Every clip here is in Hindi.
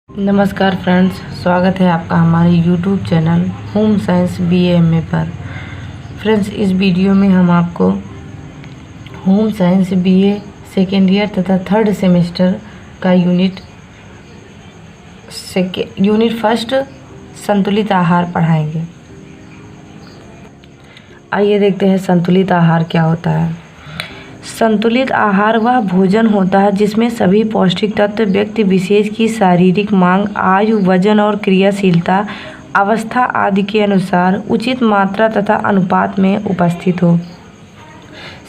नमस्कार फ्रेंड्स, स्वागत है आपका हमारे YouTube channel home science BA MA पर। फ्रेंड्स, इस वीडियो में हम आपको home science BA second year तथा थर्ड सेमेस्टर का यूनिट फर्स्ट संतुलित आहार पढ़ाएंगे। आइए देखते हैं संतुलित आहार क्या होता है। संतुलित आहार वह भोजन होता है जिसमें सभी पौष्टिक तत्व व्यक्ति विशेष की शारीरिक मांग, आयु, वजन और क्रियाशीलता अवस्था आदि के अनुसार उचित मात्रा तथा अनुपात में उपस्थित हो।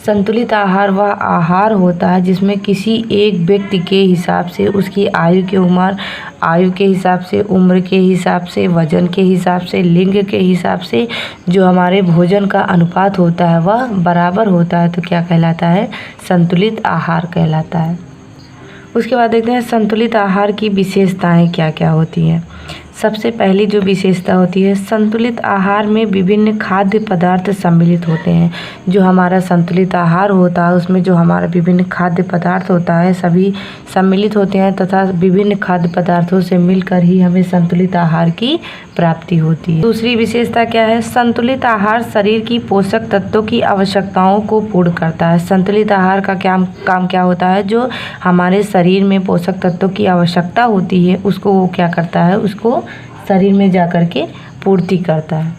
संतुलित आहार वह आहार होता है जिसमें किसी एक व्यक्ति के हिसाब से, उसकी आयु के हिसाब से, उम्र के हिसाब से, वजन के हिसाब से, लिंग के हिसाब से जो हमारे भोजन का अनुपात होता है वह बराबर होता है, तो क्या कहलाता है? संतुलित आहार कहलाता है। उसके बाद देखते हैं संतुलित आहार की विशेषताएं क्या क्या होती हैं। सबसे पहली जो विशेषता होती है, संतुलित आहार में विभिन्न खाद्य पदार्थ सम्मिलित होते हैं। जो हमारा संतुलित आहार होता है उसमें जो हमारा विभिन्न खाद्य पदार्थ होता है सभी सम्मिलित होते हैं तथा विभिन्न खाद्य पदार्थों से मिलकर ही हमें संतुलित आहार की प्राप्ति होती है। दूसरी विशेषता क्या है? संतुलित आहार शरीर की पोषक तत्वों की आवश्यकताओं को पूर्ण करता है। संतुलित आहार का काम क्या होता है? जो हमारे शरीर में पोषक तत्वों की आवश्यकता होती है उसको वो क्या करता है? उसको शरीर में जाकर के पूर्ति करता है।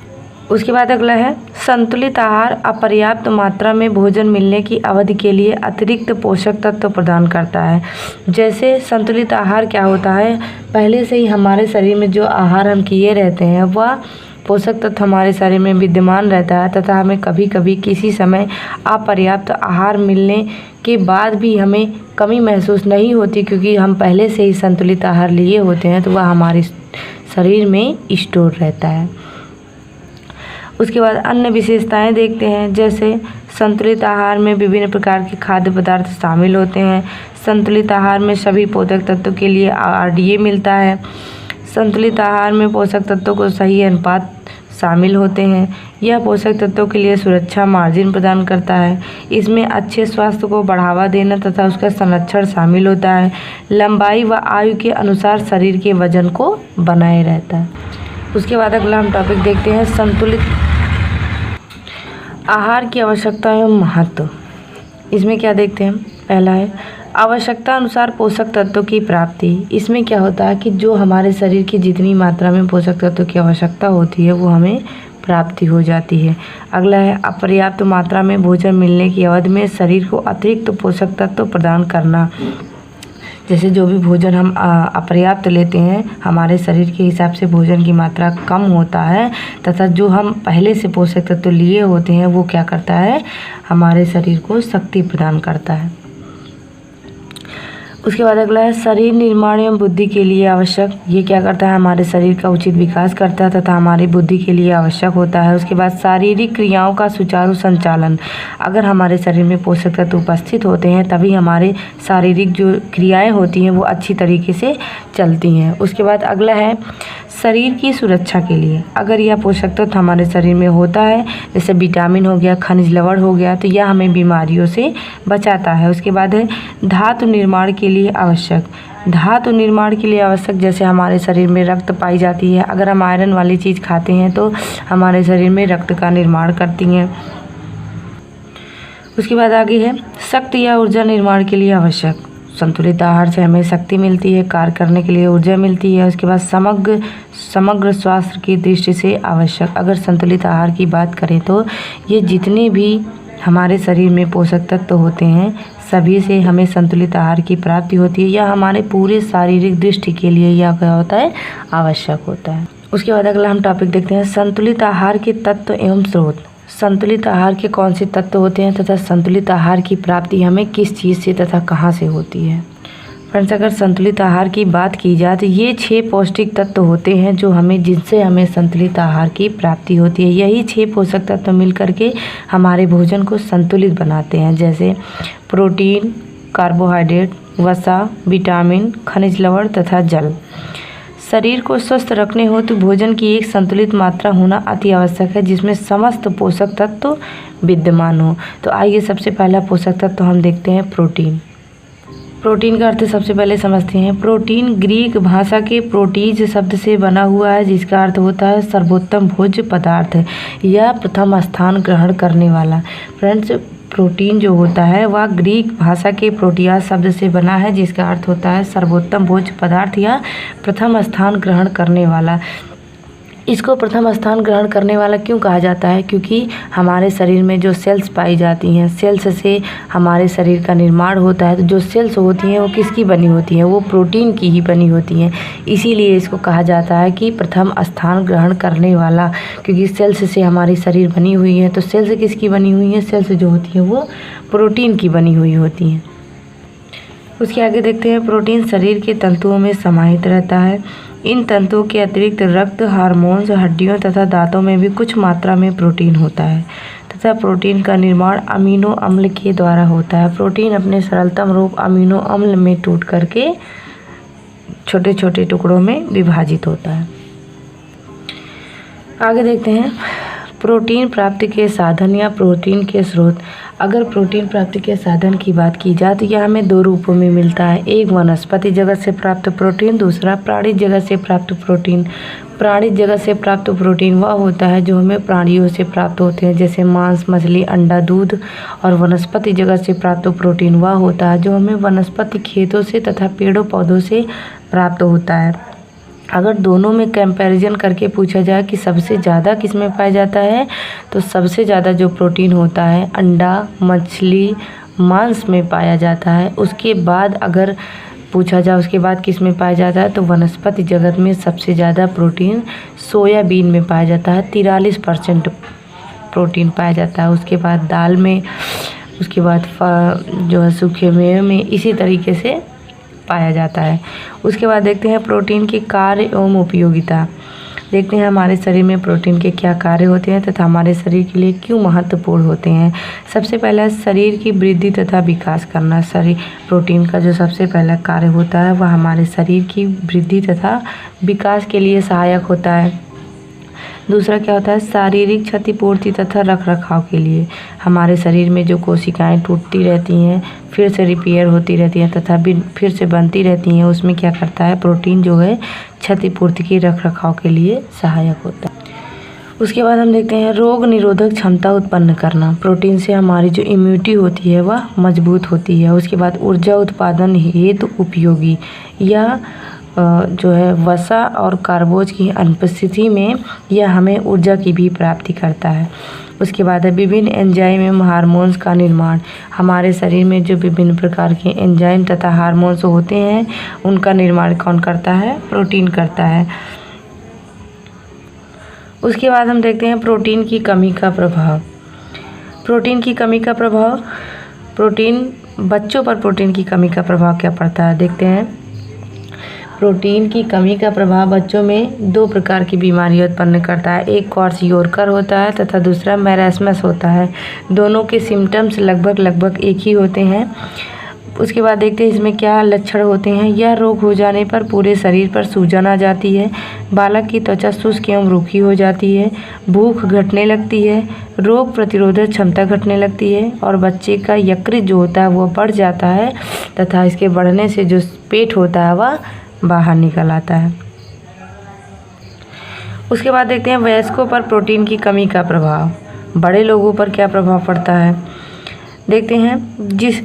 उसके बाद अगला है संतुलित आहार अपर्याप्त मात्रा में भोजन मिलने की अवधि के लिए अतिरिक्त पोषक तत्व प्रदान करता है। जैसे संतुलित आहार क्या होता है, पहले से ही हमारे शरीर में जो आहार हम किए रहते हैं वह पोषक तत्व हमारे शरीर में विद्यमान रहता है तथा हमें कभी कभी किसी समय अपर्याप्त आहार मिलने के बाद भी हमें कमी महसूस नहीं होती, क्योंकि हम पहले से ही संतुलित आहार लिए होते हैं तो वह हमारे शरीर में स्टोर रहता है। उसके बाद अन्य विशेषताएं देखते हैं। जैसे संतुलित आहार में विभिन्न प्रकार के खाद्य पदार्थ शामिल होते हैं। संतुलित आहार में सभी पोषक तत्वों के लिए RDA मिलता है। संतुलित आहार में पोषक तत्वों को सही अनुपात शामिल होते हैं। यह पोषक तत्वों के लिए सुरक्षा मार्जिन प्रदान करता है। इसमें अच्छे स्वास्थ्य को बढ़ावा देना तथा उसका संरक्षण शामिल होता है। लंबाई व आयु के अनुसार शरीर के वजन को बनाए रहता है। उसके बाद अगला हम टॉपिक देखते हैं संतुलित आहार की आवश्यकता एवं महत्व। इसमें क्या देखते हैं? पहला है आवश्यकता अनुसार पोषक तत्वों की प्राप्ति। इसमें क्या होता है कि जो हमारे शरीर की जितनी मात्रा में पोषक तत्वों की आवश्यकता होती है वो हमें प्राप्ति हो जाती है। अगला है अपर्याप्त मात्रा में भोजन मिलने की अवधि में शरीर को अतिरिक्त पोषक तत्व प्रदान करना। जैसे जो भी भोजन हम अपर्याप्त लेते हैं, हमारे शरीर के हिसाब से भोजन की मात्रा कम होता है तथा जो हम पहले से पोषक तत्व लिए होते हैं वो क्या करता है? हमारे शरीर को शक्ति प्रदान करता है। उसके बाद अगला है शरीर निर्माण एवं बुद्धि के लिए आवश्यक। ये क्या करता है? हमारे शरीर का उचित विकास करता है तथा हमारी बुद्धि के लिए आवश्यक होता है। उसके बाद शारीरिक क्रियाओं का सुचारू संचालन। अगर हमारे शरीर में पोषक तत्व उपस्थित होते हैं तभी हमारे शारीरिक जो क्रियाएं होती हैं वो अच्छी तरीके से चलती हैं। उसके बाद अगला है शरीर की सुरक्षा के लिए। अगर यह पोषक तत्व हमारे शरीर में होता है, जैसे विटामिन हो गया, खनिज लवण हो गया, तो यह हमें बीमारियों से बचाता है। उसके बाद है धातु निर्माण के लिए आवश्यक। धातु निर्माण के लिए आवश्यक, जैसे हमारे शरीर में रक्त पाई जाती है, अगर हम आयरन वाली चीज़ खाते हैं तो हमारे शरीर में रक्त का निर्माण करती हैं। उसके बाद आगे है शक्ति या ऊर्जा निर्माण के लिए आवश्यक। संतुलित आहार से हमें शक्ति मिलती है, कार्य करने के लिए ऊर्जा मिलती है। उसके बाद समग्र स्वास्थ्य की दृष्टि से आवश्यक। अगर संतुलित आहार की बात करें तो ये जितने भी हमारे शरीर में पोषक तत्व होते हैं सभी से हमें संतुलित आहार की प्राप्ति होती है। यह हमारे पूरे शारीरिक दृष्टि के लिए यह क्या होता है? आवश्यक होता है। उसके बाद अगला हम टॉपिक देखते हैं संतुलित आहार के तत्व एवं स्रोत। संतुलित आहार के कौन से तत्व होते हैं तथा संतुलित आहार की प्राप्ति हमें किस चीज़ से तथा कहाँ से होती है। फ्रेंड्स, अगर संतुलित आहार की बात की जाए तो ये 6 पौष्टिक तत्व होते हैं जो जिनसे हमें संतुलित आहार की प्राप्ति होती है। यही 6 पोषक तत्व मिल करके हमारे भोजन को संतुलित बनाते हैं। जैसे प्रोटीन, कार्बोहाइड्रेट, वसा, विटामिन, खनिज लवण तथा जल। शरीर को स्वस्थ रखने हो तो भोजन की एक संतुलित मात्रा होना अति आवश्यक है जिसमें समस्त पोषक तत्व विद्यमान हो। तो आइए सबसे पहला पोषक तत्व हम देखते हैं प्रोटीन। प्रोटीन का अर्थ सबसे पहले समझते हैं। प्रोटीन ग्रीक भाषा के प्रोटीज शब्द से बना हुआ है, जिसका अर्थ होता है सर्वोत्तम भोज्य पदार्थ या प्रथम स्थान ग्रहण करने वाला। फ्रेंड्स, प्रोटीन जो होता है वह ग्रीक भाषा के प्रोटिया शब्द से बना है, जिसका अर्थ होता है सर्वोत्तम भोज्य पदार्थ या प्रथम स्थान ग्रहण करने वाला। इसको प्रथम स्थान ग्रहण करने वाला क्यों कहा जाता है? क्योंकि हमारे शरीर में जो सेल्स पाई जाती हैं, सेल्स से हमारे शरीर का निर्माण होता है। तो जो सेल्स होती हैं वो किसकी बनी होती हैं? वो प्रोटीन की ही बनी होती हैं। इसीलिए इसको कहा जाता है कि प्रथम स्थान ग्रहण करने वाला, क्योंकि सेल्स से हमारी शरीर बनी हुई है। तो सेल्स किसकी बनी हुई है? सेल्स जो होती हैं वो प्रोटीन की बनी हुई होती हैं। उसके आगे देखते हैं, प्रोटीन शरीर के तंतुओं में समाहित रहता है। इन तंतुओं के अतिरिक्त रक्त, हार्मोन्स, हड्डियों तथा दांतों में भी कुछ मात्रा में प्रोटीन होता है तथा प्रोटीन का निर्माण अमीनो अम्ल के द्वारा होता है। प्रोटीन अपने सरलतम रूप अमीनो अम्ल में टूट करके छोटे छोटे टुकड़ों में विभाजित होता है। आगे देखते हैं, प्रोटीन प्राप्ति के साधन या प्रोटीन के स्रोत। अगर प्रोटीन प्राप्ति के साधन की बात की जाए तो यह हमें दो रूपों में मिलता है। एक वनस्पति जगत से प्राप्त प्रोटीन, दूसरा प्राणिज जगत से प्राप्त प्रोटीन। प्राणिज जगत से प्राप्त प्रोटीन वह होता है जो हमें प्राणियों से प्राप्त होते हैं, जैसे मांस, मछली, अंडा, दूध। और वनस्पति जगत से प्राप्त प्रोटीन वह होता है जो हमें वनस्पति खेतों से तथा पेड़ों पौधों से प्राप्त होता है। अगर दोनों में कंपैरिजन करके पूछा जाए कि सबसे ज़्यादा किस में पाया जाता है, तो सबसे ज़्यादा जो प्रोटीन होता है अंडा, मछली, मांस में पाया जाता है। उसके बाद अगर पूछा जाए उसके बाद किस में पाया जाता है, तो वनस्पति जगत में सबसे ज़्यादा प्रोटीन सोयाबीन में पाया जाता है, 43% प्रोटीन पाया जाता है। उसके बाद दाल में, उसके बाद जो है सूखे मेवे में, इसी तरीके से पाया जाता है। उसके बाद देखते हैं प्रोटीन के कार्य एवं उपयोगिता। देखते हैं हमारे शरीर में प्रोटीन के क्या कार्य होते हैं तथा हमारे शरीर के लिए क्यों महत्वपूर्ण होते हैं। सबसे पहला, शरीर की वृद्धि तथा विकास करना। शरीर प्रोटीन का जो सबसे पहला कार्य होता है वह हमारे शरीर की वृद्धि तथा विकास के लिए सहायक होता है। दूसरा क्या होता है, शारीरिक क्षतिपूर्ति तथा रखरखाव के लिए। हमारे शरीर में जो कोशिकाएं टूटती रहती हैं, फिर से रिपेयर होती रहती हैं तथा फिर से बनती रहती हैं, उसमें क्या करता है, प्रोटीन जो है क्षतिपूर्ति की रखरखाव के लिए सहायक होता है। उसके बाद हम देखते हैं रोग निरोधक क्षमता उत्पन्न करना। प्रोटीन से हमारी जो इम्यूनिटी होती है वह मजबूत होती है। उसके बाद ऊर्जा उत्पादन हेतु उपयोगी, या जो है वसा और कार्बोज की अनुपस्थिति में यह हमें ऊर्जा की भी प्राप्ति करता है। उसके बाद है विभिन्न एंजाइम एवं हार्मोन्स का निर्माण। हमारे शरीर में जो विभिन्न प्रकार के एंजाइम तथा हार्मोन्स होते हैं उनका निर्माण कौन करता है? प्रोटीन करता है। उसके बाद हम देखते हैं प्रोटीन की कमी का प्रभाव। प्रोटीन की कमी का प्रभाव, बच्चों पर प्रोटीन की कमी का प्रभाव क्या पड़ता है, देखते हैं। प्रोटीन की कमी का प्रभाव बच्चों में दो प्रकार की बीमारी उत्पन्न करता है। एक क्वार्सियोरकर होता है तथा दूसरा मैरास्मस होता है। दोनों के सिम्टम्स लगभग एक ही होते हैं। उसके बाद देखते हैं इसमें क्या लक्षण होते हैं। यह रोग हो जाने पर पूरे शरीर पर सूजन आ जाती है, बालक की त्वचा शुष्क एवं रूखी हो जाती है, भूख घटने लगती है, रोग प्रतिरोधक क्षमता घटने लगती है और बच्चे का यकृत जो होता है वह बढ़ जाता है तथा इसके बढ़ने से जो पेट होता है वह बाहर निकल आता है। उसके बाद देखते हैं वयस्कों पर प्रोटीन की कमी का प्रभाव। बड़े लोगों पर क्या प्रभाव पड़ता है, देखते हैं। जिस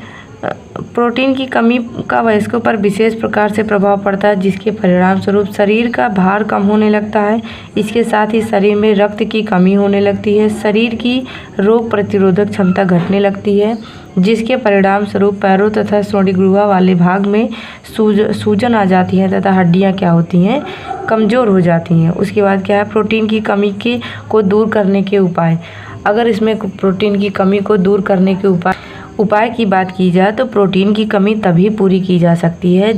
प्रोटीन की कमी का वयस्कों पर विशेष प्रकार से प्रभाव पड़ता है, जिसके परिणाम स्वरूप शरीर का भार कम होने लगता है। इसके साथ ही शरीर में रक्त की कमी होने लगती है, शरीर की रोग प्रतिरोधक क्षमता घटने लगती है, जिसके परिणाम स्वरूप पैरों तथा स्नायुगुहा वाले भाग में सूजन आ जाती है तथा हड्डियां क्या होती हैं, कमज़ोर हो जाती हैं। उसके बाद क्या है, प्रोटीन की कमी को दूर करने के उपाय। अगर इसमें प्रोटीन की कमी को दूर करने के उपाय की बात की जाए तो प्रोटीन की कमी तभी पूरी की जा सकती है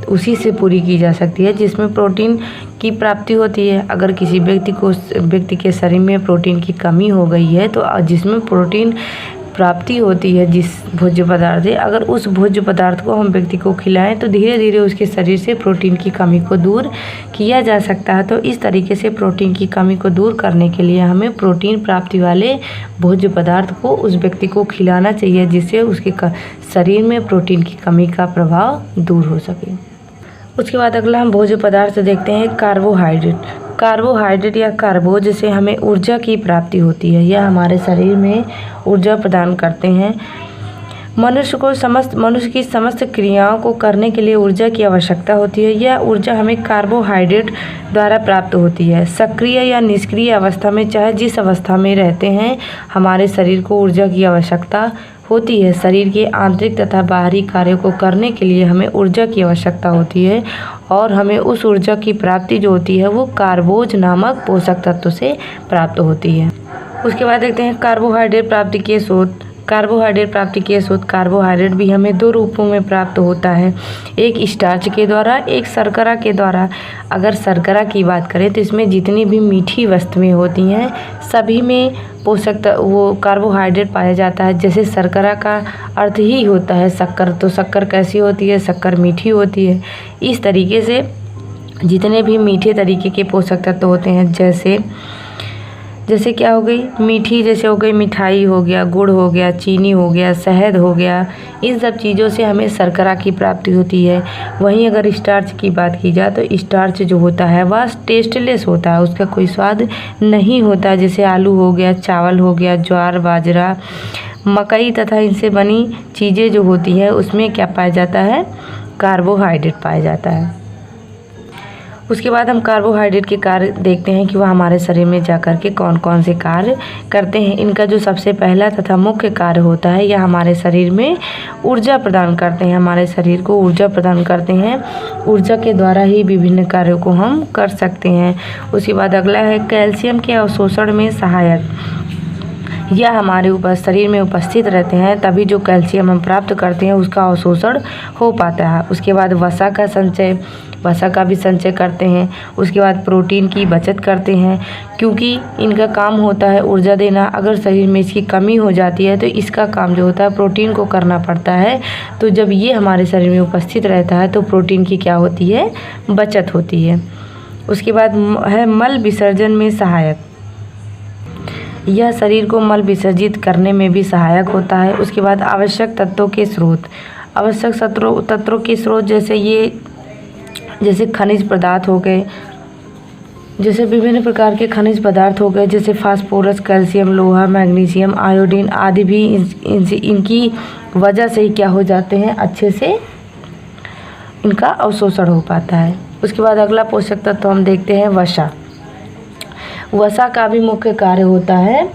उसी से पूरी की जा सकती है जिसमें प्रोटीन की प्राप्ति होती है। अगर किसी व्यक्ति के शरीर में प्रोटीन की कमी हो गई है तो जिसमें प्रोटीन प्राप्ति होती है जिस भोज्य पदार्थ से, अगर उस भोज्य पदार्थ को हम व्यक्ति को खिलाएं तो धीरे धीरे उसके शरीर से प्रोटीन की कमी को दूर किया जा सकता है। तो इस तरीके से प्रोटीन की कमी को दूर करने के लिए हमें प्रोटीन प्राप्ति वाले भोज्य पदार्थ को उस व्यक्ति को खिलाना चाहिए, जिससे उसके शरीर में प्रोटीन की कमी का प्रभाव दूर हो सके। उसके बाद अगला हम भोज्य पदार्थ देखते हैं कार्बोहाइड्रेट। कार्बोहाइड्रेट या कार्बोज से हमें ऊर्जा की प्राप्ति होती है। यह हमारे शरीर में ऊर्जा प्रदान करते हैं। मनुष्य की समस्त क्रियाओं को करने के लिए ऊर्जा की आवश्यकता होती है। यह ऊर्जा हमें कार्बोहाइड्रेट द्वारा प्राप्त होती है। सक्रिय या निष्क्रिय अवस्था में, चाहे जिस अवस्था में रहते हैं, हमारे शरीर को ऊर्जा की आवश्यकता होती है। शरीर के आंतरिक तथा बाहरी कार्यों को करने के लिए हमें ऊर्जा की आवश्यकता होती है और हमें उस ऊर्जा की प्राप्ति जो होती है वो कार्बोज नामक पोषक तत्व से प्राप्त होती है। उसके बाद देखते हैं कार्बोहाइड्रेट प्राप्ति के स्रोत। कार्बोहाइड्रेट भी हमें दो रूपों में प्राप्त होता है, एक स्टार्च के द्वारा, एक शर्करा के द्वारा। अगर शर्करा की बात करें तो इसमें जितनी भी मीठी वस्तुएं होती हैं सभी में पोषक वो कार्बोहाइड्रेट पाया जाता है। जैसे शर्करा का अर्थ ही होता है शक्कर, तो शक्कर कैसी होती है? शक्कर मीठी होती है। इस तरीके से जितने भी मीठे तरीके के पोषक तत्व होते हैं, जैसे क्या हो गई मीठी, जैसे हो गई मिठाई हो गया, गुड़ हो गया, चीनी हो गया, शहद हो गया, इन सब चीज़ों से हमें शर्करा की प्राप्ति होती है। वहीं अगर स्टार्च की बात की जाए तो स्टार्च जो होता है वह टेस्टलेस होता है, उसका कोई स्वाद नहीं होता। जैसे आलू हो गया, चावल हो गया, ज्वार, बाजरा, मकई तथा इनसे बनी चीज़ें जो होती है उसमें क्या पाया जाता है? कार्बोहाइड्रेट पाया जाता है। उसके बाद हम कार्बोहाइड्रेट के कार्य देखते हैं कि वह हमारे शरीर में जाकर के कौन कौन से कार्य करते हैं। इनका जो सबसे पहला तथा मुख्य कार्य होता है, यह हमारे शरीर में ऊर्जा प्रदान करते हैं, हमारे शरीर को ऊर्जा प्रदान करते हैं। ऊर्जा के द्वारा ही विभिन्न कार्यों को हम कर सकते हैं। उसके बाद अगला है कैल्शियम के अवशोषण में सहायक। यह हमारे शरीर में उपस्थित रहते हैं, तभी जो कैल्शियम हम प्राप्त करते हैं उसका अवशोषण हो पाता है। उसके बाद वसा का भी संचय करते हैं। उसके बाद प्रोटीन की बचत करते हैं, क्योंकि इनका काम होता है ऊर्जा देना। अगर शरीर में इसकी कमी हो जाती है तो इसका काम जो होता है प्रोटीन को करना पड़ता है। तो जब ये हमारे शरीर में उपस्थित रहता है तो प्रोटीन की क्या होती है? बचत होती है। उसके बाद है मल विसर्जन में सहायक। यह शरीर को मल विसर्जित करने में भी सहायक होता है। उसके बाद आवश्यक तत्वों के स्रोत। आवश्यक तत्वों के स्रोत जैसे खनिज पदार्थ हो गए, जैसे विभिन्न प्रकार के खनिज पदार्थ हो गए, जैसे फास्फोरस, कैल्शियम, लोहा, मैग्नीशियम, आयोडीन आदि भी इनकी वजह से ही क्या हो जाते हैं? अच्छे से इनका अवशोषण हो पाता है। उसके बाद अगला पोषक तत्व हम देखते हैं वसा। वसा का भी मुख्य कार्य होता है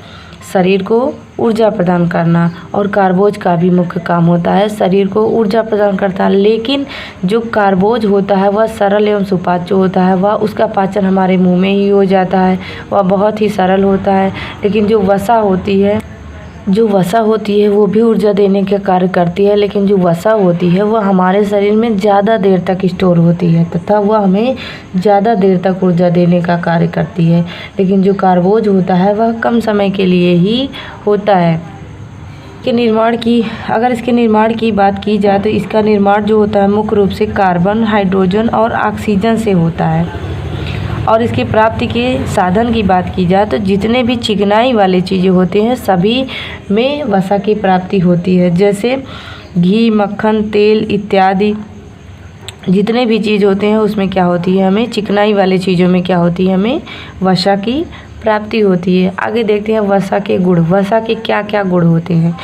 शरीर को ऊर्जा प्रदान करना, और कार्बोज का भी मुख्य काम होता है शरीर को ऊर्जा प्रदान करता है। लेकिन जो कार्बोज होता है वह सरल एवं सुपाच्य होता है, वह उसका पाचन हमारे मुंह में ही हो जाता है, वह बहुत ही सरल होता है। लेकिन जो वसा होती है वो भी ऊर्जा देने का कार्य करती है, लेकिन जो वसा होती है वह हमारे शरीर में ज़्यादा देर तक स्टोर होती है तथा वह हमें ज़्यादा देर तक ऊर्जा देने का कार्य करती है। लेकिन जो कार्बोज होता है वह कम समय के लिए ही होता है। अगर इसके निर्माण की बात की जाए तो इसका निर्माण जो होता है मुख्य रूप से कार्बन, हाइड्रोजन और ऑक्सीजन से होता है। और इसकी प्राप्ति के साधन की बात की जाए तो जितने भी चिकनाई वाले चीज़ें होते हैं सभी में वसा की प्राप्ति होती है। जैसे घी, मक्खन, तेल इत्यादि जितने भी चीज़ होते हैं उसमें क्या होती है? हमें चिकनाई वाले चीज़ों में क्या होती है? हमें वसा की प्राप्ति होती है। आगे देखते हैं वसा के गुण। वसा के क्या क्या गुण होते हैं?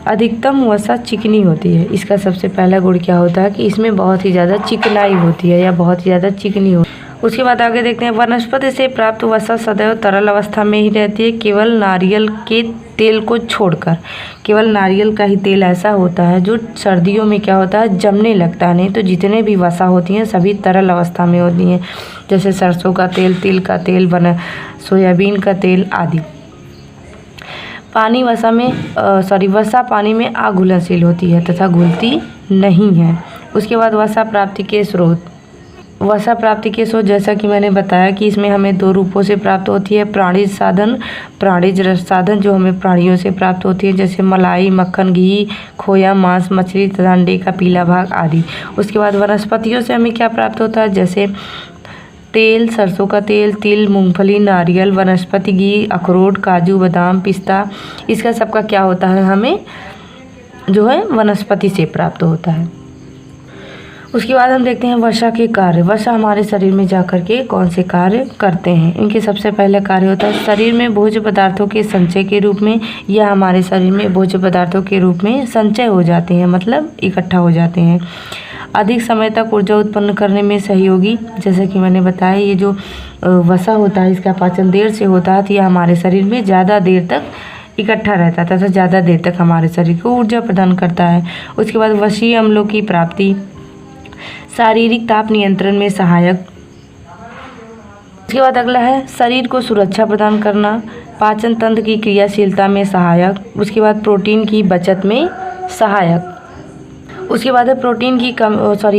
अधिकतम वसा चिकनी होती है। इसका सबसे पहला गुण क्या होता है कि इसमें बहुत ही ज़्यादा चिकनाई होती है या बहुत ही ज़्यादा चिकनी होती है। उसके बाद आगे देखते हैं वनस्पति से प्राप्त वसा सदैव तरल अवस्था में ही रहती है, केवल नारियल के तेल को छोड़कर। केवल नारियल का ही तेल ऐसा होता है जो सर्दियों में क्या होता है? जमने लगता है। नहीं तो जितने भी वसा होती हैं सभी तरल अवस्था में होती हैं, जैसे सरसों का तेल, तिल का तेल, सोयाबीन का तेल आदि। वसा पानी में अघुलनशील होती है तथा घुलती नहीं है। उसके बाद वसा प्राप्ति के स्रोत। वसा प्राप्ति के स्रोत, जैसा कि मैंने बताया कि इसमें हमें 2 रूपों से प्राप्त होती है। प्राणिज रस साधन जो हमें प्राणियों से प्राप्त होती है, जैसे मलाई, मक्खन, घी, खोया, मांस, मछली तथा अंडे का पीला भाग आदि। उसके बाद वनस्पतियों से हमें क्या प्राप्त होता है, जैसे तेल, सरसों का तेल, तिल, मूंगफली, नारियल, वनस्पति घी, अखरोट, काजू, बादाम, पिस्ता, इसका सबका क्या होता है, हमें जो है वनस्पति से प्राप्त होता है। उसके बाद हम देखते हैं वसा के कार्य। वसा हमारे शरीर में जाकर के कौन से कार्य करते हैं। इनके सबसे पहले कार्य होता है शरीर में भोज्य पदार्थों के संचय के रूप में, या हमारे शरीर में भोज्य पदार्थों के रूप में संचय हो जाते हैं, मतलब इकट्ठा हो जाते हैं। अधिक समय तक ऊर्जा उत्पन्न करने में सहयोगी, जैसे कि मैंने बताया ये जो वसा होता है इसका पाचन देर से होता है, तो यह हमारे शरीर में ज़्यादा देर तक इकट्ठा रहता है तथा ज़्यादा देर तक हमारे शरीर को ऊर्जा प्रदान करता है। उसके बाद वशीय अम्लों की प्राप्ति, शारीरिक ताप नियंत्रण में सहायक। उसके बाद अगला है शरीर को सुरक्षा प्रदान करना, पाचन तंत्र की क्रियाशीलता में सहायक। उसके बाद प्रोटीन की बचत में सहायक। उसके बाद है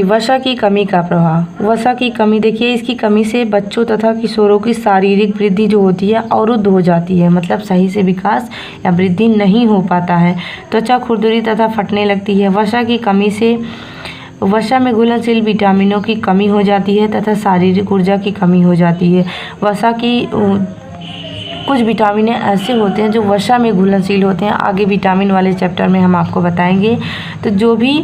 वसा की कमी का प्रभाव। वसा की कमी, देखिए इसकी कमी से बच्चों तथा किशोरों की शारीरिक वृद्धि जो होती है अवरुद्ध हो जाती है, मतलब सही से विकास या वृद्धि नहीं हो पाता है। त्वचा खुरदुरी तथा फटने लगती है। वसा की कमी से वसा में घुलनशील विटामिनों की कमी हो जाती है तथा शारीरिक ऊर्जा की कमी हो जाती है। वसा की कुछ विटामिन ऐसे होते हैं जो वसा में घुलनशील होते हैं, आगे विटामिन वाले चैप्टर में हम आपको बताएंगे। तो जो भी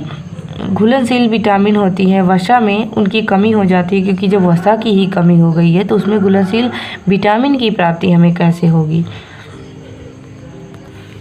घुलनशील विटामिन होती हैं वसा में, उनकी कमी हो जाती है, क्योंकि जब वसा की ही कमी हो गई है तो उसमें घुलनशील विटामिन की प्राप्ति हमें कैसे होगी।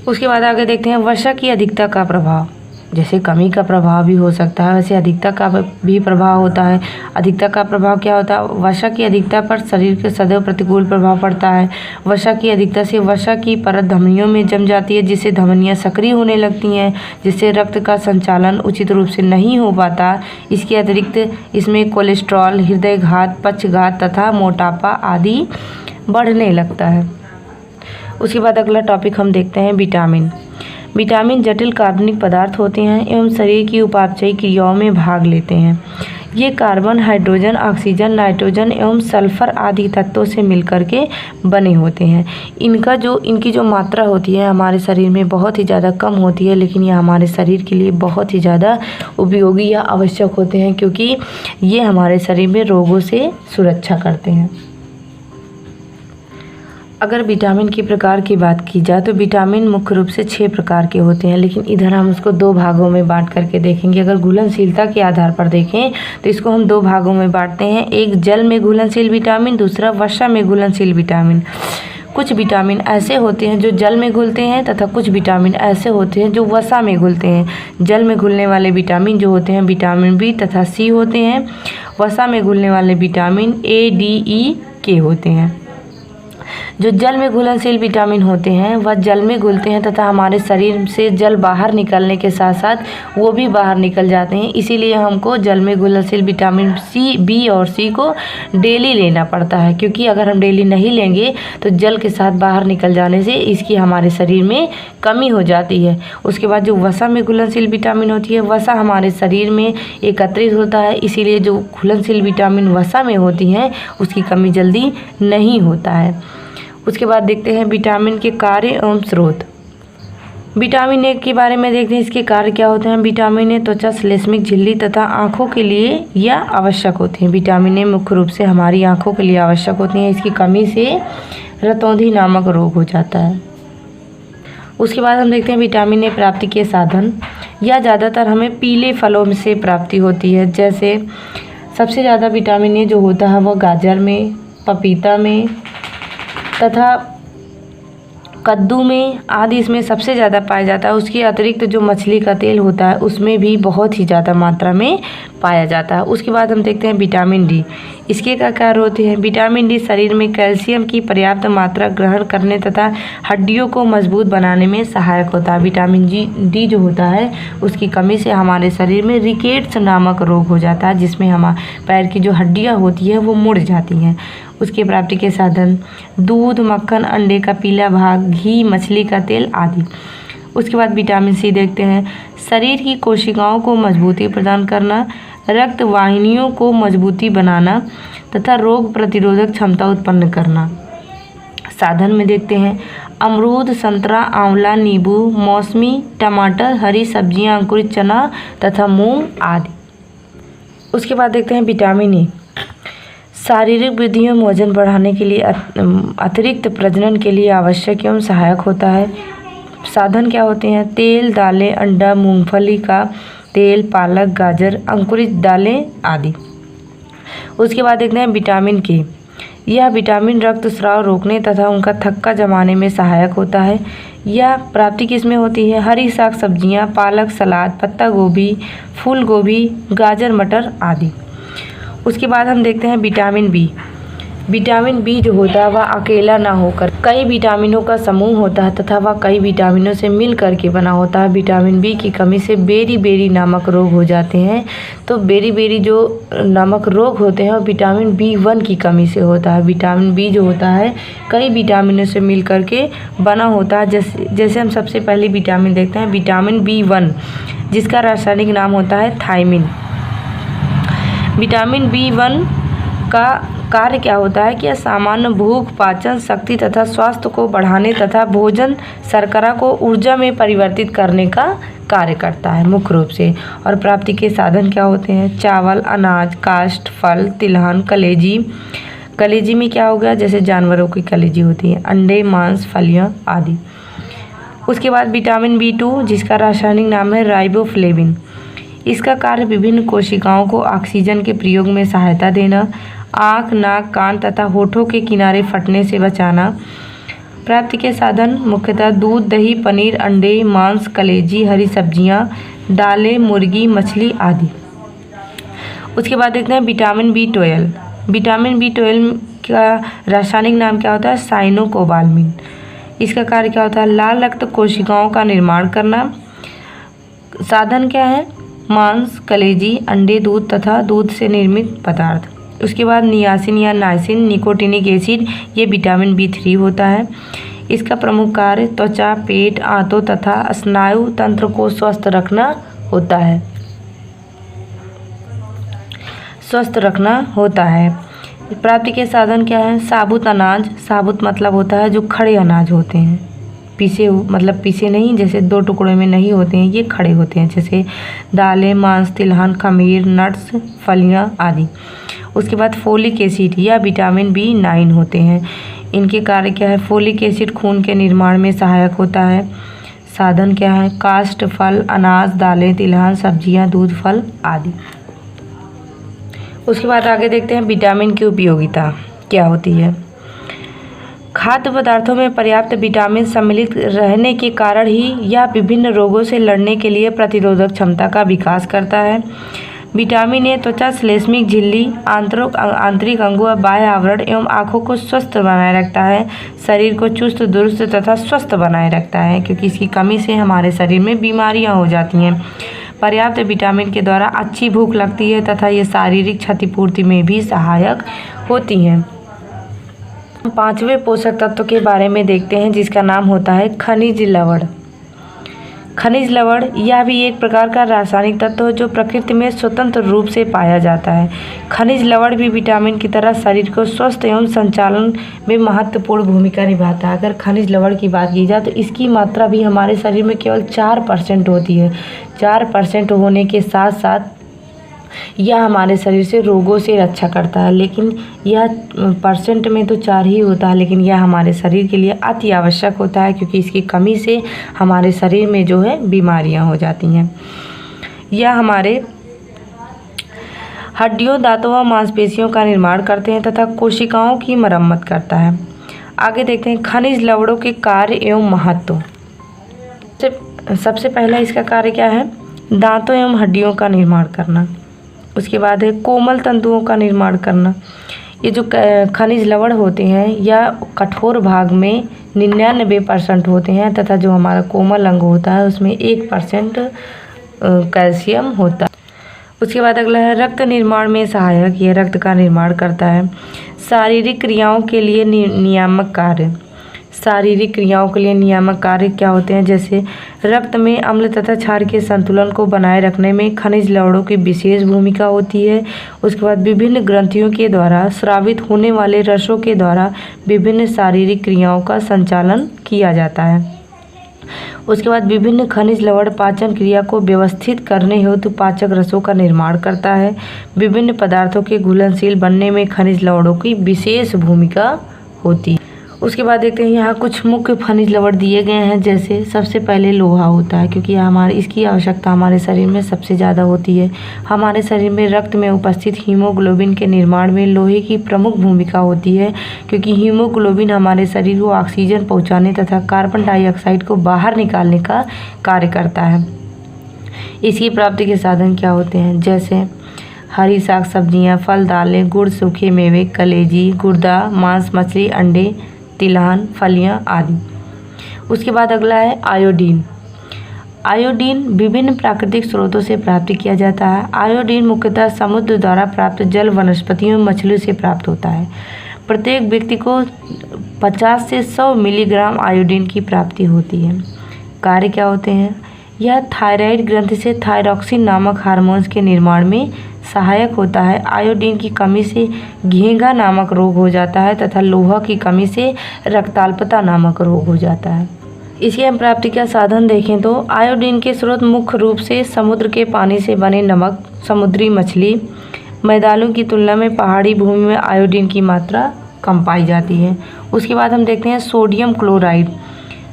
उसके बाद आगे देखते हैं वसा की अधिकता का प्रभाव। जैसे कमी का प्रभाव भी हो सकता है, वैसे अधिकता का भी प्रभाव होता है। अधिकता का प्रभाव क्या होता है, वसा की अधिकता पर शरीर के सदैव प्रतिकूल प्रभाव पड़ता है। वसा की अधिकता से वसा की परत धमनियों में जम जाती है, जिससे धमनियां सक्रिय होने लगती हैं, जिससे रक्त का संचालन उचित रूप से नहीं हो पाता। इसके अतिरिक्त इसमें कोलेस्ट्रॉल, हृदय घात, पक्षघात तथा मोटापा आदि बढ़ने लगता है। उसके बाद अगला टॉपिक हम देखते हैं विटामिन। विटामिन जटिल कार्बनिक पदार्थ होते हैं एवं शरीर की उपापचयी क्रियाओं में भाग लेते हैं। ये कार्बन, हाइड्रोजन, ऑक्सीजन, नाइट्रोजन एवं सल्फर आदि तत्वों से मिलकर के बने होते हैं। इनकी जो मात्रा होती है हमारे शरीर में बहुत ही ज़्यादा कम होती है, लेकिन ये हमारे शरीर के लिए बहुत ही ज़्यादा उपयोगी या आवश्यक होते हैं, क्योंकि ये हमारे शरीर में रोगों से सुरक्षा करते हैं। अगर विटामिन के प्रकार की बात की जाए तो विटामिन मुख्य रूप से 6 प्रकार के होते हैं, लेकिन इधर हम उसको 2 भागों में बांट करके देखेंगे। अगर घुलनशीलता के आधार पर देखें तो इसको हम 2 भागों में बांटते हैं, एक जल में घुलनशील विटामिन, दूसरा वसा में घुलनशील विटामिन। कुछ विटामिन ऐसे होते हैं जो जल में घुलते हैं तथा कुछ विटामिन ऐसे होते हैं जो वसा में घुलते हैं। जल में घुलने वाले विटामिन जो होते हैं विटामिन बी तथा सी होते हैं। वसा में घुलने वाले विटामिन ए, डी, ई, के होते हैं। जो जल में घुलनशील विटामिन होते हैं वह जल में घुलते हैं तथा हमारे शरीर से जल बाहर निकलने के साथ साथ वो भी बाहर निकल जाते हैं। इसीलिए हमको जल में घुलनशील विटामिन सी, बी और सी को डेली लेना पड़ता है, क्योंकि अगर हम डेली नहीं लेंगे तो जल के साथ बाहर निकल जाने से इसकी हमारे शरीर में कमी हो जाती है। उसके बाद जो वसा में घुलनशील विटामिन होती है, वसा हमारे शरीर में एकत्रित होता है, इसीलिए जो घुलनशील विटामिन वसा में होती हैं उसकी कमी जल्दी नहीं होता है। उसके बाद देखते हैं विटामिन के कार्य एवं स्रोत। विटामिन ए के बारे में देखते हैं, इसके कार्य क्या होते हैं। विटामिन ए त्वचा, श्लेष्मिक झिल्ली तथा आँखों के लिए यह आवश्यक होते हैं। विटामिन ए मुख्य रूप से हमारी आँखों के लिए आवश्यक होती हैं। इसकी कमी से रतौंधी नामक रोग हो जाता है। उसके बाद हम देखते हैं विटामिन ए प्राप्ति के साधन। यह ज़्यादातर हमें पीले फलों से प्राप्ति होती है। जैसे सबसे ज़्यादा विटामिन ए जो होता है वह गाजर में, पपीता में तथा कद्दू में आदि इसमें सबसे ज़्यादा पाया जाता है। उसके अतिरिक्त जो मछली का तेल होता है उसमें भी बहुत ही ज़्यादा मात्रा में पाया जाता है। उसके बाद हम देखते हैं विटामिन डी। इसके क्या कार्य होते हैं। विटामिन डी शरीर में कैल्शियम की पर्याप्त मात्रा ग्रहण करने तथा हड्डियों को मजबूत बनाने में सहायक होता है। विटामिन डी जो होता है उसकी कमी से हमारे शरीर में रिकेट्स नामक रोग हो जाता है, जिसमें हमारे पैर की जो हड्डियाँ होती है वो मुड़ जाती हैं। उसके प्राप्ति के साधन दूध, मक्खन, अंडे का पीला भाग, घी, मछली का तेल आदि। उसके बाद विटामिन सी देखते हैं। शरीर की कोशिकाओं को मजबूती प्रदान करना रक्त वाहिनियों को मजबूती बनाना तथा रोग प्रतिरोधक क्षमता उत्पन्न करना। साधन में देखते हैं अमरूद, संतरा, आंवला, नींबू, मौसमी, टमाटर, हरी सब्जियां, अंकुरित चना तथा मूंग आदि। उसके बाद देखते हैं विटामिन ए। शारीरिक वृद्धि एवं वजन बढ़ाने के लिए अतिरिक्त प्रजनन के लिए आवश्यक एवं सहायक होता है। साधन क्या होते हैं? तेल, दालें, अंडा, मूंगफली का तेल, पालक, गाजर, अंकुरित दालें आदि। उसके बाद देखते हैं विटामिन के। यह विटामिन रक्त स्राव रोकने तथा उनका थक्का जमाने में सहायक होता है। यह प्राप्ति किसमें होती है? हरी साग सब्जियां, पालक, सलाद, पत्ता गोभी, फूल गोभी, गाजर, मटर आदि। उसके बाद हम देखते हैं विटामिन बी। विटामिन बी जो होता है वह अकेला ना होकर कई विटामिनों का समूह होता है तथा वह कई विटामिनों से मिल करके बना होता है। विटामिन बी की कमी से बेरी-बेरी नामक रोग हो जाते हैं। तो बेरी-बेरी जो नामक रोग होते हैं वो विटामिन बी1 की कमी से होता है। विटामिन बी जो होता है कई विटामिनों से मिल करके बना होता है। जैसे हम सबसे पहले विटामिन देखते हैं विटामिन बी1, जिसका रासायनिक नाम होता है थायमिन। विटामिन बी1 का कार्य क्या होता है कि यह सामान्य भूख, पाचन शक्ति तथा स्वास्थ्य को बढ़ाने तथा भोजन शर्करा को ऊर्जा में परिवर्तित करने का कार्य करता है मुख्य रूप से। और प्राप्ति के साधन क्या होते हैं? चावल, अनाज, काष्ठ, फल, तिलहन, कलेजी। कलेजी में क्या होगा? जैसे जानवरों की कलेजी होती है, अंडे, मांस, फलियां आदि। उसके बाद विटामिन बी2, जिसका रासायनिक नाम है राइबोफ्लेविन। इसका कार्य विभिन्न कोशिकाओं को ऑक्सीजन के प्रयोग में सहायता देना, आँख, नाक, कान तथा होठों के किनारे फटने से बचाना। प्राप्ति के साधन मुख्यतः दूध, दही, पनीर, अंडे, मांस, कलेजी, हरी सब्जियां, दालें, मुर्गी, मछली आदि। उसके बाद देखते हैं विटामिन बी12। विटामिन बी12 का रासायनिक नाम क्या होता है? साइनोकोबालामिन। इसका कार्य क्या होता है? लाल रक्त कोशिकाओं का निर्माण करना। साधन क्या है? मांस, कलेजी, अंडे, दूध तथा दूध से निर्मित पदार्थ। उसके बाद नियासिन या नाइसिन, निकोटिनिक एसिड, ये विटामिन बी3 होता है। इसका प्रमुख कार्य त्वचा, पेट, आंतों तथा स्नायु तंत्र को स्वस्थ रखना होता है। प्राप्ति के साधन क्या है? साबुत अनाज। साबुत मतलब होता है जो खड़े अनाज होते हैं, पीसे मतलब पीसे नहीं, जैसे 2 टुकड़े में नहीं होते हैं, ये खड़े होते हैं, जैसे दालें, मांस, तिलहन, खमीर, नट्स, फलियां आदि। उसके बाद फोलिक एसिड या विटामिन बी9 होते हैं। इनके कार्य क्या है? फोलिक एसिड खून के निर्माण में सहायक होता है। साधन क्या है? काष्ठ, फल, अनाज, दालें, तिलहन, सब्जियां, दूध, फल आदि। उसके बाद आगे देखते हैं विटामिन की उपयोगिता क्या होती है। खाद्य पदार्थों में पर्याप्त विटामिन सम्मिलित रहने के कारण ही यह विभिन्न रोगों से लड़ने के लिए प्रतिरोधक क्षमता का विकास करता है। विटामिन ए त्वचा, श्लेष्मिक झिल्ली, आंतरिक अंगों, बाह्य आवरण एवं आँखों को स्वस्थ बनाए रखता है। शरीर को चुस्त दुरुस्त तथा स्वस्थ बनाए रखता है, क्योंकि इसकी कमी से हमारे शरीर में बीमारियां हो जाती हैं। पर्याप्त विटामिन के द्वारा अच्छी भूख लगती है तथा ये शारीरिक क्षतिपूर्ति में भी सहायक होती हैं। 5वें पोषक तत्व के बारे में देखते हैं, जिसका नाम होता है खनिज लवण। खनिज लवण यह भी एक प्रकार का रासायनिक तत्व है जो प्रकृति में स्वतंत्र रूप से पाया जाता है। खनिज लवण भी विटामिन की तरह शरीर को स्वस्थ एवं संचालन में महत्वपूर्ण भूमिका निभाता है। अगर खनिज लवण की बात की जाए तो इसकी मात्रा भी हमारे शरीर में केवल 4% होती है। 4% होने के साथ साथ यह हमारे शरीर से रोगों से रक्षा करता है, लेकिन यह परसेंट में तो 4 ही होता है, लेकिन यह हमारे शरीर के लिए अति आवश्यक होता है, क्योंकि इसकी कमी से हमारे शरीर में जो है बीमारियां हो जाती हैं। यह हमारे हड्डियों, दांतों व मांसपेशियों का निर्माण करते हैं तथा कोशिकाओं की मरम्मत करता है। आगे देखते हैं खनिज लवणों के कार्य एवं महत्व। सबसे पहला इसका कार्य क्या है? दांतों एवं हड्डियों का निर्माण करना। उसके बाद है कोमल तंतुओं का निर्माण करना। ये जो खनिज लवण होते हैं यह कठोर भाग में 99% होते हैं तथा जो हमारा कोमल अंग होता है उसमें 1% कैल्शियम होता है। उसके बाद अगला है रक्त निर्माण में सहायक। यह रक्त का निर्माण करता है। शारीरिक क्रियाओं के लिए नियामक कार्य। शारीरिक क्रियाओं के लिए नियामक कार्य क्या होते हैं, जैसे रक्त में अम्ल तथा क्षार के संतुलन को बनाए रखने में खनिज लवणों की विशेष भूमिका होती है। उसके बाद विभिन्न ग्रंथियों के द्वारा स्रावित होने वाले रसों के द्वारा विभिन्न शारीरिक क्रियाओं का संचालन किया जाता है। उसके बाद विभिन्न खनिज लवण पाचन क्रिया को व्यवस्थित करने हेतु पाचक रसों का निर्माण करता है। विभिन्न पदार्थों के घुलनशील बनने में खनिज लवणों की विशेष भूमिका होती है। उसके बाद देखते हैं यहाँ कुछ मुख्य खनिज लवण दिए गए हैं, जैसे सबसे पहले लोहा होता है, क्योंकि इसकी आवश्यकता हमारे शरीर में सबसे ज़्यादा होती है। हमारे शरीर में रक्त में उपस्थित हीमोग्लोबिन के निर्माण में लोहे की प्रमुख भूमिका होती है, क्योंकि हीमोग्लोबिन हमारे शरीर को ऑक्सीजन पहुँचाने तथा कार्बन डाइऑक्साइड को बाहर निकालने का कार्य करता है। इसकी प्राप्ति के साधन क्या होते हैं, जैसे हरी साग सब्जियाँ, फल, दालें, गुड़, सूखे मेवे, कलेजी, गुर्दा, मांस, मछली, अंडे, तिलहन, फलियां आदि। उसके बाद अगला है आयोडीन। आयोडीन विभिन्न प्राकृतिक स्रोतों से प्राप्त किया जाता है। आयोडीन मुख्यतः समुद्र द्वारा प्राप्त जल, वनस्पतियों, मछलियों से प्राप्त होता है। प्रत्येक व्यक्ति को 50 से 100 मिलीग्राम आयोडीन की प्राप्ति होती है। कार्य क्या होते हैं, यह थायराइड ग्रंथि से थायरॉक्सिन नामक हार्मोन्स के निर्माण में सहायक होता है। आयोडीन की कमी से घेंघा नामक रोग हो जाता है तथा लोहा की कमी से रक्ताल्पता नामक रोग हो जाता है। इसकी हम प्राप्ति का साधन देखें तो आयोडीन के स्रोत मुख्य रूप से समुद्र के पानी से बने नमक, समुद्री मछली, मैदानों की तुलना में पहाड़ी भूमि में आयोडीन की मात्रा कम पाई जाती है। उसके बाद हम देखते हैं सोडियम क्लोराइड।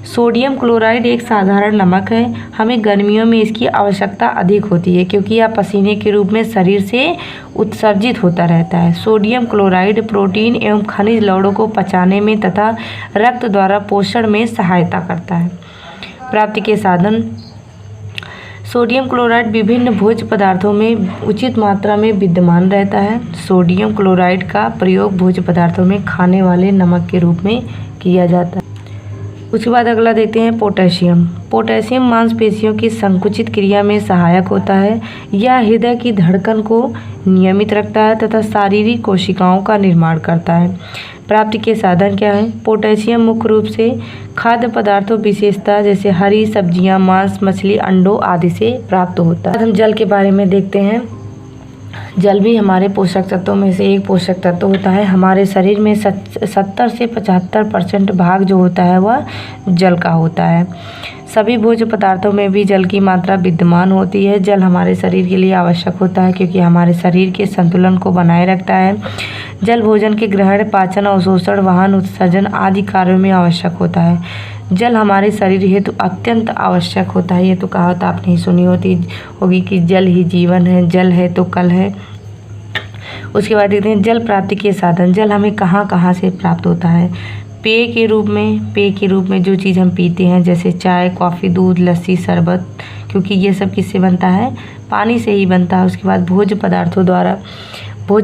सोडियम क्लोराइड एक साधारण नमक है। हमें गर्मियों में इसकी आवश्यकता अधिक होती है, क्योंकि यह पसीने के रूप में शरीर से उत्सर्जित होता रहता है। सोडियम क्लोराइड प्रोटीन एवं खनिज लवणों को पचाने में तथा रक्त द्वारा पोषण में सहायता करता है। प्राप्ति के साधन, सोडियम क्लोराइड विभिन्न भोज्य पदार्थों में उचित मात्रा में विद्यमान रहता है। सोडियम क्लोराइड का प्रयोग भोज्य पदार्थों में खाने वाले नमक के रूप में किया जाता है। उसके बाद अगला देखते हैं पोटेशियम। पोटेशियम मांसपेशियों की संकुचित क्रिया में सहायक होता है। यह हृदय की धड़कन को नियमित रखता है तथा शारीरिक कोशिकाओं का निर्माण करता है। प्राप्ति के साधन क्या है, पोटेशियम मुख्य रूप से खाद्य पदार्थों विशेषता जैसे हरी सब्जियां, मांस, मछली, अंडों आदि से प्राप्त होता है। हम जल के बारे में देखते हैं। जल भी हमारे पोषक तत्वों में से एक पोषक तत्व होता है। हमारे शरीर में 70 से 75% भाग जो होता है वह जल का होता है। सभी भोज्य पदार्थों में भी जल की मात्रा विद्यमान होती है। जल हमारे शरीर के लिए आवश्यक होता है, क्योंकि हमारे शरीर के संतुलन को बनाए रखता है। जल भोजन के ग्रहण, पाचन, अवशोषण, वहन, उत्सर्जन आदि कार्यों में आवश्यक होता है। जल हमारे शरीर हेतु अत्यंत आवश्यक होता है। ये तो कहावत आपने सुनी होगी कि जल ही जीवन है, जल है तो कल है। उसके बाद देखते हैं जल प्राप्ति के साधन। जल हमें कहाँ कहाँ से प्राप्त होता है, पेय के रूप में जो चीज़ हम पीते हैं, जैसे चाय, कॉफ़ी, दूध, लस्सी, शरबत, क्योंकि ये सब किससे बनता है, पानी से ही बनता है। उसके बाद भोज्य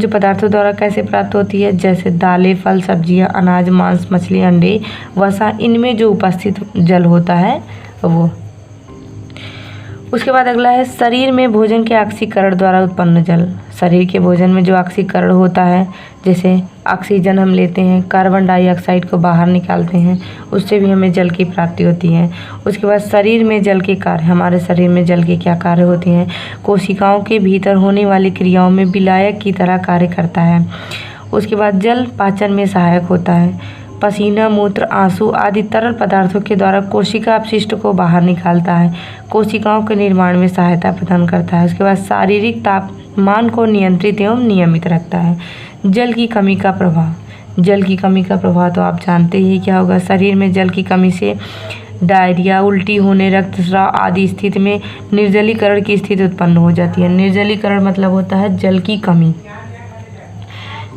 पदार्थों द्वारा कैसे प्राप्त होती है, जैसे दालें, फल, सब्जियां, अनाज, मांस, मछली, अंडे, वसा, इनमें जो उपस्थित जल होता है वो। उसके बाद अगला है शरीर में भोजन के ऑक्सीकरण द्वारा उत्पन्न जल। शरीर के भोजन में जो ऑक्सीकरण होता है, जैसे ऑक्सीजन हम लेते हैं, कार्बन डाइऑक्साइड को बाहर निकालते हैं, उससे भी हमें जल की प्राप्ति होती है। उसके बाद शरीर में जल के कार्य, हमारे शरीर में जल के क्या कार्य होते हैं, कोशिकाओं के भीतर होने वाली क्रियाओं में विलायक की तरह कार्य करता है। उसके बाद जल पाचन में सहायक होता है। पसीना, मूत्र, आंसू आदि तरल पदार्थों के द्वारा कोशिका अपशिष्ट को बाहर निकालता है। कोशिकाओं के निर्माण में सहायता प्रदान करता है। उसके बाद शारीरिक तापमान को नियंत्रित एवं नियमित रखता है। जल की कमी का प्रभाव तो आप जानते ही क्या होगा। शरीर में जल की कमी से डायरिया, उल्टी होने, रक्तस्राव आदि स्थिति में निर्जलीकरण की स्थिति उत्पन्न हो जाती है। निर्जलीकरण मतलब होता है जल की कमी,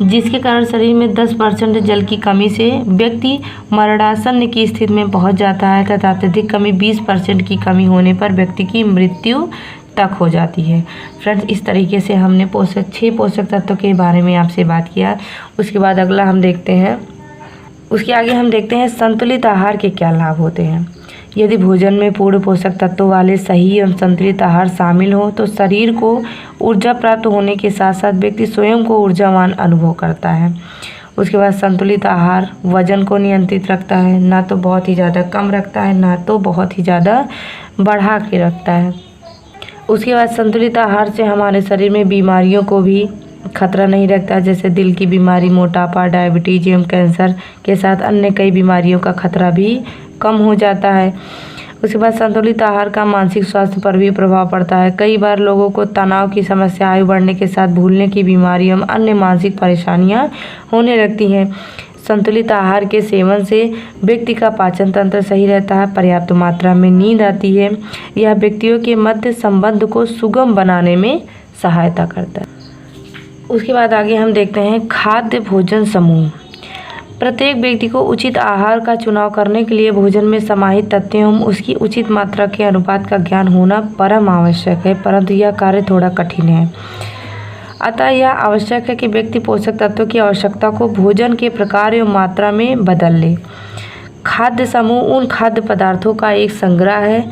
जिसके कारण शरीर में 10% जल की कमी से व्यक्ति मरणासन्न की स्थिति में पहुंच जाता है तथा अत्यधिक कमी 20% की कमी होने पर व्यक्ति की मृत्यु तक हो जाती है। फ्रेंड्स, इस तरीके से हमने 6 पोषक तत्वों के बारे में आपसे बात किया। उसके बाद अगला हम देखते हैं, उसके आगे हम देखते हैं संतुलित आहार के क्या लाभ होते हैं। यदि भोजन में पूर्ण पोषक तत्वों वाले सही एवं संतुलित आहार शामिल हो तो शरीर को ऊर्जा प्राप्त होने के साथ साथ व्यक्ति स्वयं को ऊर्जावान अनुभव करता है। उसके बाद संतुलित आहार वज़न को नियंत्रित रखता है, ना तो बहुत ही ज़्यादा कम रखता है, ना तो बहुत ही ज़्यादा बढ़ा के रखता है। उसके बाद संतुलित आहार से हमारे शरीर में बीमारियों को भी खतरा नहीं रखता, जैसे दिल की बीमारी, मोटापा, डायबिटीज एवं कैंसर के साथ अन्य कई बीमारियों का खतरा भी कम हो जाता है। उसके बाद संतुलित आहार का मानसिक स्वास्थ्य पर भी प्रभाव पड़ता है। कई बार लोगों को तनाव की समस्या, आयु बढ़ने के साथ भूलने की बीमारी एवं अन्य मानसिक परेशानियां होने लगती हैं। संतुलित आहार के सेवन से व्यक्ति का पाचन तंत्र सही रहता है, पर्याप्त मात्रा में नींद आती है। यह व्यक्तियों के मध्य संबंध को सुगम बनाने में सहायता करता है। उसके बाद आगे हम देखते हैं खाद्य भोजन समूह। प्रत्येक व्यक्ति को उचित आहार का चुनाव करने के लिए भोजन में समाहित तत्व एवं उसकी उचित मात्रा के अनुपात का ज्ञान होना परम आवश्यक है, परंतु यह कार्य थोड़ा कठिन है। अतः यह आवश्यक है कि व्यक्ति पोषक तत्वों की आवश्यकता को भोजन के प्रकार एवं मात्रा में बदल ले। खाद्य समूह उन खाद्य पदार्थों का एक संग्रह है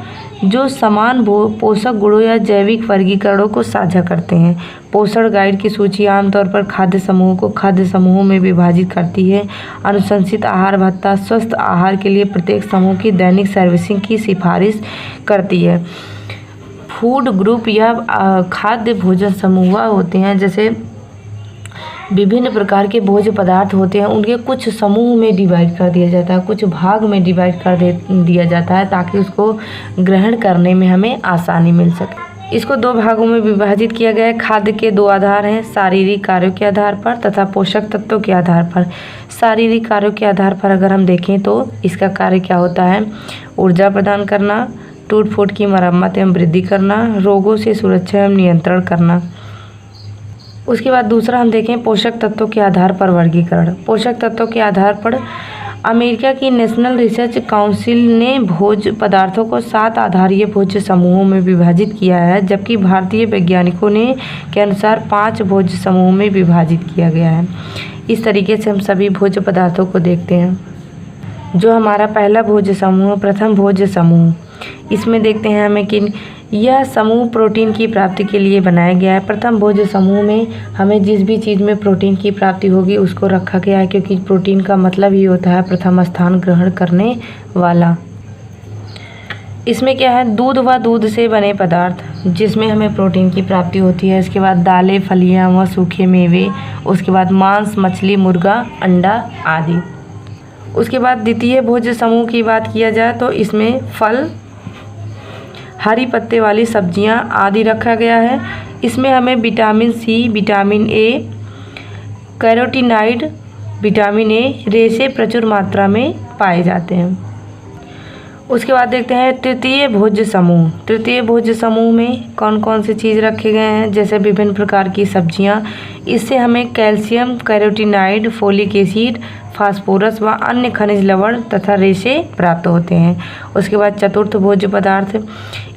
जो समान पोषक गुणों या जैविक वर्गीकरणों को साझा करते हैं। पोषण गाइड की सूची आमतौर पर खाद्य समूहों को खाद्य समूहों में विभाजित करती है। अनुशंसित आहार भत्ता स्वस्थ आहार के लिए प्रत्येक समूह की दैनिक सर्विसिंग की सिफारिश करती है। फूड ग्रुप या खाद्य भोजन समूह होते हैं, जैसे विभिन्न प्रकार के भोज्य पदार्थ होते हैं, उनके कुछ समूह में डिवाइड कर दिया जाता है, कुछ भाग में डिवाइड कर दिया जाता है ताकि उसको ग्रहण करने में हमें आसानी मिल सके। इसको दो भागों में विभाजित किया गया है। खाद्य के दो आधार हैं, शारीरिक कार्यों के आधार पर तथा पोषक तत्वों के आधार पर। शारीरिक कार्यों के आधार पर अगर हम देखें तो इसका कार्य क्या होता है? ऊर्जा प्रदान करना, टूट फूट की मरम्मत एवं वृद्धि करना, रोगों से सुरक्षा एवं नियंत्रण करना। उसके बाद दूसरा हम देखें पोषक तत्वों के आधार पर वर्गीकरण। पोषक तत्वों के आधार पर अमेरिका की नेशनल रिसर्च काउंसिल ने भोज्य पदार्थों को 7 आधारीय भोज्य समूहों में विभाजित किया है, जबकि भारतीय वैज्ञानिकों ने के अनुसार 5 भोज्य समूहों में विभाजित किया गया है। इस तरीके से हम सभी भोज्य पदार्थों को देखते हैं। जो हमारा पहला भोज्य समूह, प्रथम भोज्य समूह, इसमें देखते हैं हमें कि यह समूह प्रोटीन की प्राप्ति के लिए बनाया गया है। प्रथम भोज्य समूह में हमें जिस भी चीज़ में प्रोटीन की प्राप्ति होगी उसको रखा गया है, क्योंकि प्रोटीन का मतलब ही होता है प्रथम स्थान ग्रहण करने वाला। इसमें क्या है? दूध व दूध से बने पदार्थ जिसमें हमें प्रोटीन की प्राप्ति होती है। इसके बाद दालें, फलियां व सूखे मेवे, उसके बाद मांस, मछली, मुर्गा, अंडा आदि। उसके बाद द्वितीय भोज्य समूह की बात किया जाए तो इसमें फल, हरी पत्ते वाली सब्जियां आदि रखा गया है। इसमें हमें vitamin C, vitamin A, carotenoid, vitamin A, रेशे प्रचुर मात्रा में पाए जाते हैं। उसके बाद देखते हैं तृतीय भोज्य समूह। तृतीय भोज्य समूह में कौन कौन सी चीज़ रखे गए हैं? जैसे विभिन्न प्रकार की सब्जियां। इससे हमें calcium, carotenoid, folic acid, phosphorus व अन्य खनिज लवण तथा रेशे प्राप्त होते हैं। उसके बाद चतुर्थ भोज्य पदार्थ,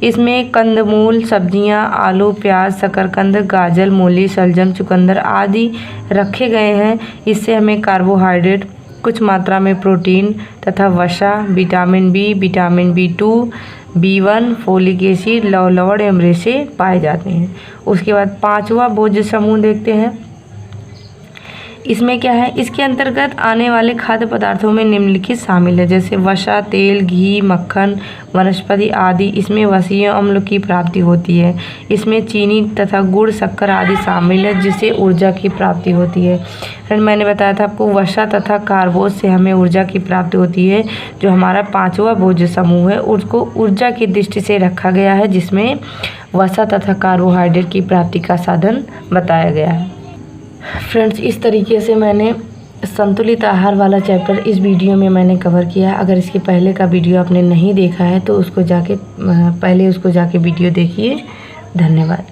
इसमें कंदमूल, सब्जियां, आलू, प्याज, शकरकंद, गाजर, मूली, शलजम, चुकंदर आदि रखे गए हैं। इससे हमें कार्बोहाइड्रेट, कुछ मात्रा में प्रोटीन तथा वसा, vitamin B, vitamin B2, B1, folic acid, लव लवण एवं रेशे पाए जाते हैं। उसके बाद पांचवा भोज्य समूह देखते हैं। इसमें क्या है? इसके अंतर्गत आने वाले खाद्य पदार्थों में निम्नलिखित शामिल है, जैसे वसा, तेल, घी, मक्खन, वनस्पति आदि। इसमें वसीय अम्ल की प्राप्ति होती है। इसमें चीनी तथा गुड़, शक्कर आदि शामिल है, जिससे ऊर्जा की प्राप्ति होती है। फ्रेंड, मैंने बताया था आपको वसा तथा कार्बोज से हमें ऊर्जा की प्राप्ति होती है। जो हमारा पांचवा भोज्य समूह है उसको ऊर्जा की दृष्टि से रखा गया है, जिसमें वसा तथा कार्बोहाइड्रेट की प्राप्ति का साधन बताया गया है। फ्रेंड्स, इस तरीके से मैंने संतुलित आहार वाला चैप्टर इस वीडियो में मैंने कवर किया है। अगर इसके पहले का वीडियो आपने नहीं देखा है तो उसको जाके वीडियो देखिए। धन्यवाद।